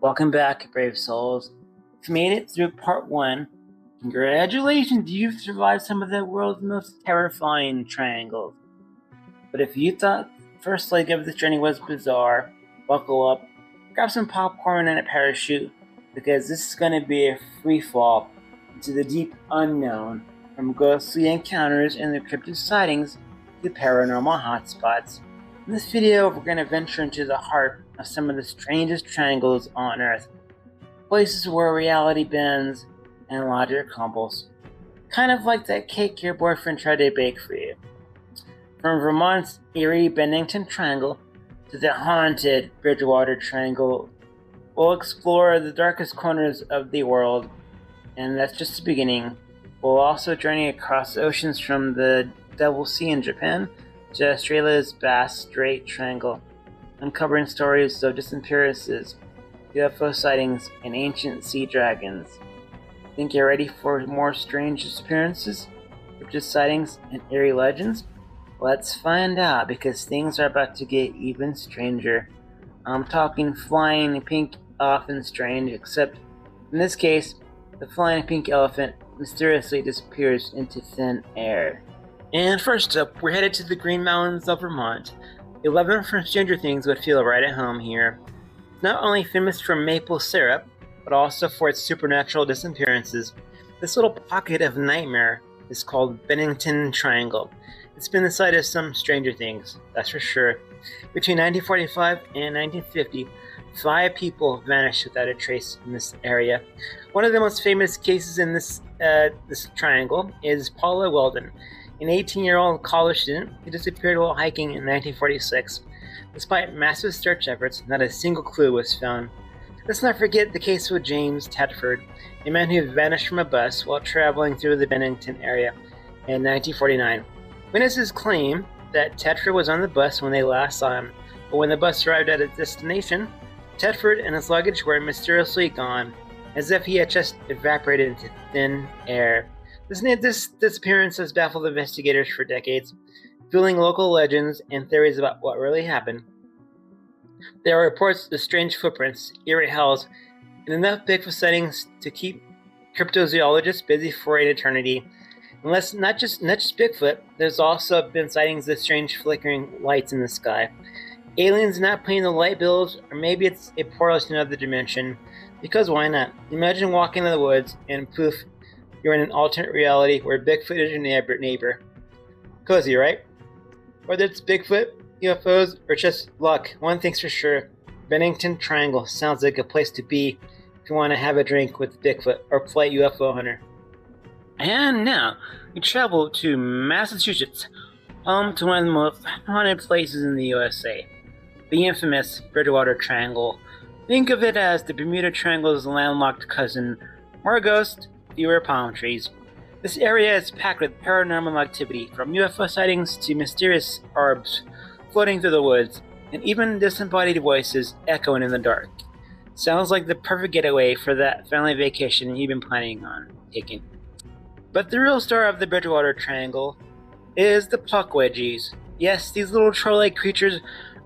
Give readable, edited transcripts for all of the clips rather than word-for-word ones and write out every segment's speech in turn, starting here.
Welcome back, brave souls. If you made it through part 1, congratulations, you've survived some of the world's most terrifying triangles. But if you thought the first leg of this journey was bizarre, buckle up, grab some popcorn and a parachute, because this is going to be a free fall into the deep unknown, from ghostly encounters and the cryptid sightings to paranormal hotspots. In this video, we're going to venture into the heart of some of the strangest triangles on Earth. Places where reality bends and logic crumbles. Kind of like that cake your boyfriend tried to bake for you. From Vermont's eerie Bennington Triangle to the haunted Bridgewater Triangle, we'll explore the darkest corners of the world, and that's just the beginning. We'll also journey across the oceans from the Devil Sea in Japan to Australia's vast Strait Triangle, uncovering stories of disappearances, UFO sightings, and ancient sea dragons. Think you're ready for more strange disappearances, cryptid sightings, and eerie legends? Let's find out, because things are about to get even stranger. I'm talking flying pink elephant strange, except in this case, the flying pink elephant mysteriously disappears into thin air. And first up, we're headed to the Green Mountains of Vermont. 11 from Stranger Things would feel right at home here. It's not only famous for maple syrup, but also for its supernatural disappearances. This little pocket of nightmare is called Bennington Triangle. It's been the site of some Stranger Things, that's for sure. Between 1945 and 1950, 5 people vanished without a trace in this area. One of the most famous cases in this triangle is Paula Weldon, an 18-year-old college student who disappeared while hiking in 1946. Despite massive search efforts, not a single clue was found. Let's not forget the case with James Tedford, a man who vanished from a bus while traveling through the Bennington area in 1949. Witnesses claim that Tedford was on the bus when they last saw him, but when the bus arrived at its destination, Tedford and his luggage were mysteriously gone, as if he had just evaporated into thin air. This disappearance has baffled investigators for decades, fueling local legends and theories about what really happened. There are reports of strange footprints, eerie howls, and enough Bigfoot sightings to keep cryptozoologists busy for an eternity. Unless not just Bigfoot, there's also been sightings of strange flickering lights in the sky. Aliens not paying the light bills, or maybe it's a portal to another dimension. Because why not? Imagine walking in the woods and poof, you're in an alternate reality where Bigfoot is your neighbor. Cozy, right? Whether it's Bigfoot, UFOs, or just luck, one thing's for sure, Bennington Triangle sounds like a place to be if you want to have a drink with Bigfoot or play UFO hunter. And now, we travel to Massachusetts, home to one of the most haunted places in the USA, the infamous Bridgewater Triangle. Think of it as the Bermuda Triangle's landlocked cousin, more ghosts, fewer palm trees. This area is packed with paranormal activity, from UFO sightings to mysterious orbs floating through the woods, and even disembodied voices echoing in the dark. Sounds like the perfect getaway for that family vacation you've been planning on taking. But the real star of the Bridgewater Triangle is the Pukwudgies. Yes, these little troll-like creatures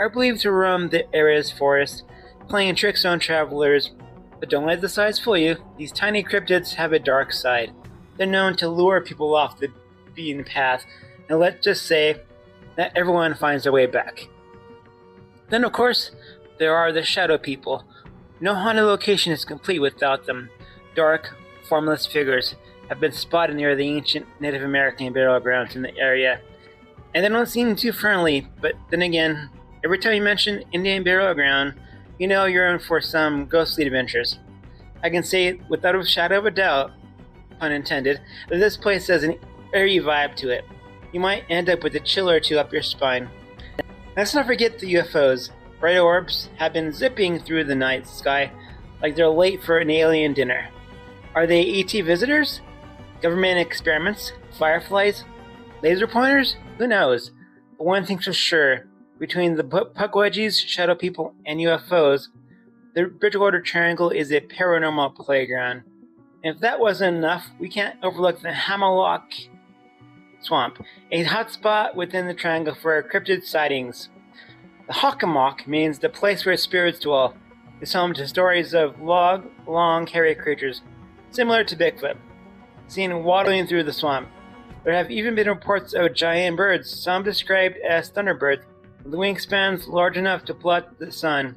are believed to roam the area's forest, playing tricks on travelers. But don't let the size fool you. These tiny cryptids have a dark side. They're known to lure people off the beaten path, and let's just say that everyone finds their way back. Then, of course, there are the shadow people. No haunted location is complete without them. Dark, formless figures have been spotted near the ancient Native American burial grounds in the area. And they don't seem too friendly, but then again, every time you mention Indian burial ground, you know you're in for some ghostly adventures. I can say without a shadow of a doubt, pun intended, that this place has an eerie vibe to it. You might end up with a chill or two up your spine. Let's not forget the UFOs. Bright orbs have been zipping through the night sky like they're late for an alien dinner. Are they ET visitors? Government experiments? Fireflies? Laser pointers? Who knows? But one thing's for sure. Between the Pukwudgies, shadow people, and UFOs, the Bridgewater Triangle is a paranormal playground. And if that wasn't enough, we can't overlook the Hammerlock Swamp, a hotspot within the triangle for cryptid sightings. The Hockomock means the place where spirits dwell. is home to stories of long, hairy creatures, similar to Bigfoot, seen waddling through the swamp. There have even been reports of giant birds, some described as thunderbirds, with wingspans large enough to blot the sun.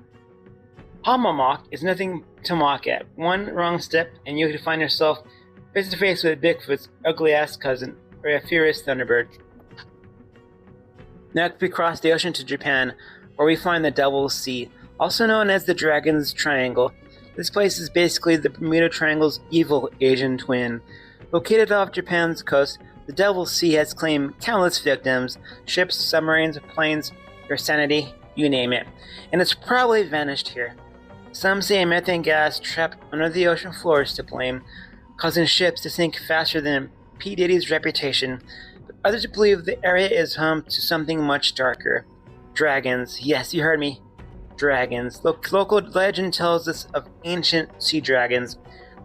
Hamamok is nothing to mock at. One wrong step, and you could find yourself face to face with Bigfoot's ugly-ass cousin, or a furious thunderbird. Next, we cross the ocean to Japan, where we find the Devil's Sea, also known as the Dragon's Triangle. This place is basically the Bermuda Triangle's evil Asian twin. Located off Japan's coast, the Devil's Sea has claimed countless victims: ships, submarines, planes, your sanity, you name it. And it's probably vanished here. Some say methane gas trapped under the ocean floor is to blame, causing ships to sink faster than P. Diddy's reputation. But others believe the area is home to something much darker. Dragons. Yes, you heard me. Dragons. Local legend tells us of ancient sea dragons.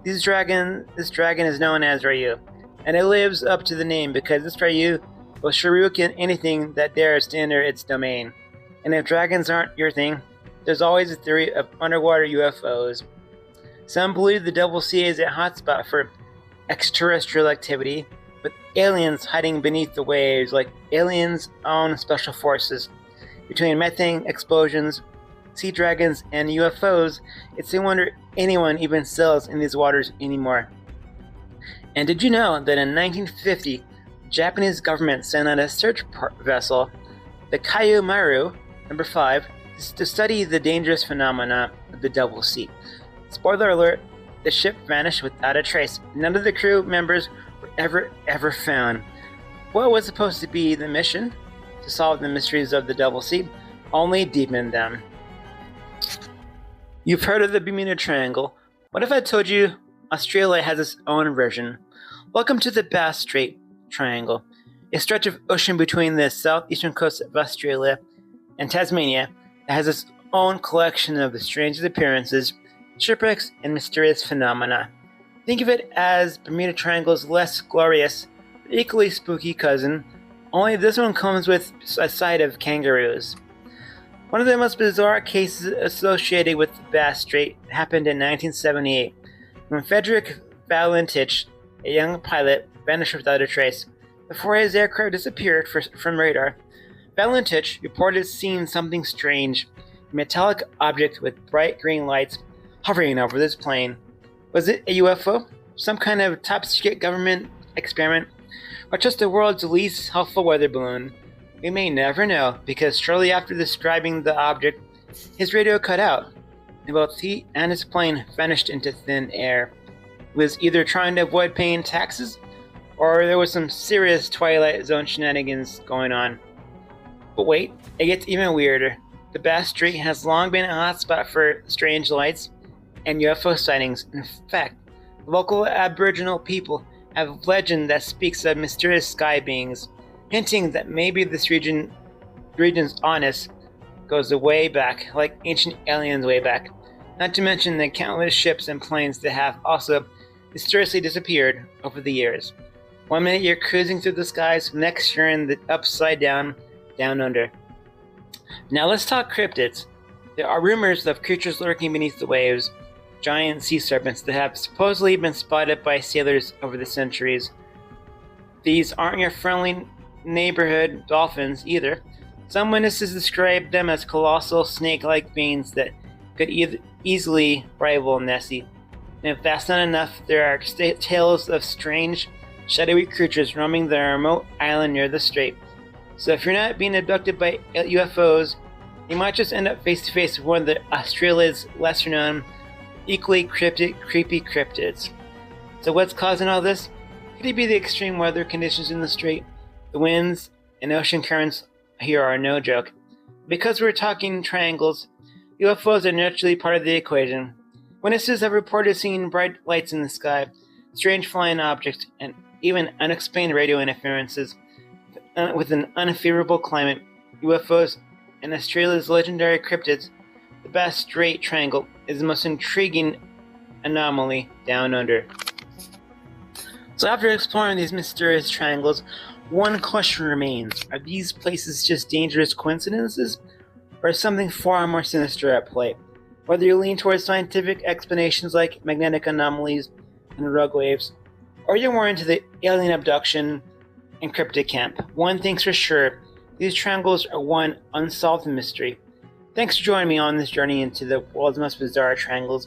This dragon is known as Ryu, and it lives up to the name because this Ryu will shuriken anything that dares to enter its domain. And if dragons aren't your thing, there's always a theory of underwater UFOs. Some believe the Devil's Sea is a hotspot for extraterrestrial activity, with aliens hiding beneath the waves like aliens' own special forces. Between methane explosions, sea dragons, and UFOs, it's a wonder anyone even sails in these waters anymore. And did you know that in 1950, the Japanese government sent out a search vessel, the Kaiju Maru No. 5, to study the dangerous phenomena of the Devil's Sea? Spoiler alert, the ship vanished without a trace. None of the crew members were ever found. What was supposed to be the mission? To solve the mysteries of the Devil's Sea, only deepened them. You've heard of the Bermuda Triangle. What if I told you Australia has its own version? Welcome to the Strait Triangle, a stretch of ocean between the southeastern coast of Australia and Tasmania that has its own collection of the strangest appearances, shipwrecks, and mysterious phenomena. Think of it as Bermuda Triangle's less glorious, but equally spooky cousin, only this one comes with a side of kangaroos. One of the most bizarre cases associated with the Bass Strait happened in 1978, when Frederick Valentich, a young pilot, vanished without a trace. Before his aircraft disappeared from radar, Valentich reported seeing something strange, a metallic object with bright green lights hovering over this plane. Was it a UFO? Some kind of top-secret government experiment? Or just the world's least helpful weather balloon? We may never know, because shortly after describing the object, his radio cut out, and both he and his plane vanished into thin air. He was either trying to avoid paying taxes, or there was some serious Twilight Zone shenanigans going on. But wait, it gets even weirder. The Bass Strait has long been a hotspot for strange lights and UFO sightings. In fact, local Aboriginal people have legend that speaks of mysterious sky beings, hinting that maybe this region's onus goes way back, like ancient aliens way back. Not to mention the countless ships and planes that have also mysteriously disappeared over the years. One minute you're cruising through the skies, next you're in the upside down under. Now let's talk cryptids. There are rumors of creatures lurking beneath the waves, giant sea serpents that have supposedly been spotted by sailors over the centuries. These aren't your friendly neighborhood dolphins either. Some witnesses describe them as colossal snake-like beings that could easily rival Nessie. And if that's not enough, there are tales of strange, shadowy creatures roaming the remote island near the strait. So if you're not being abducted by UFOs, you might just end up face to face with one of Australia's lesser known, equally creepy cryptids. So what's causing all this? Could it be the extreme weather conditions in the strait? The winds and ocean currents here are no joke. Because we're talking triangles, UFOs are naturally part of the equation. Witnesses have reported seeing bright lights in the sky, strange flying objects, and even unexplained radio interferences. With an unfavorable climate, UFOs, and Australia's legendary cryptids, the Bass Strait Triangle is the most intriguing anomaly down under. So after exploring these mysterious triangles, one question remains: are these places just dangerous coincidences, or is something far more sinister at play? Whether you lean towards scientific explanations like magnetic anomalies and rogue waves, or you're more into the alien abduction and cryptid camp, one thing's for sure, these triangles are one unsolved mystery. Thanks for joining me on this journey into the world's most bizarre triangles.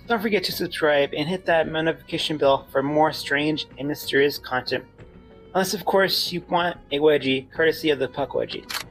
Don't forget to subscribe and hit that notification bell for more strange and mysterious content. Unless, of course, you want a wedgie, courtesy of the Pukwudgies.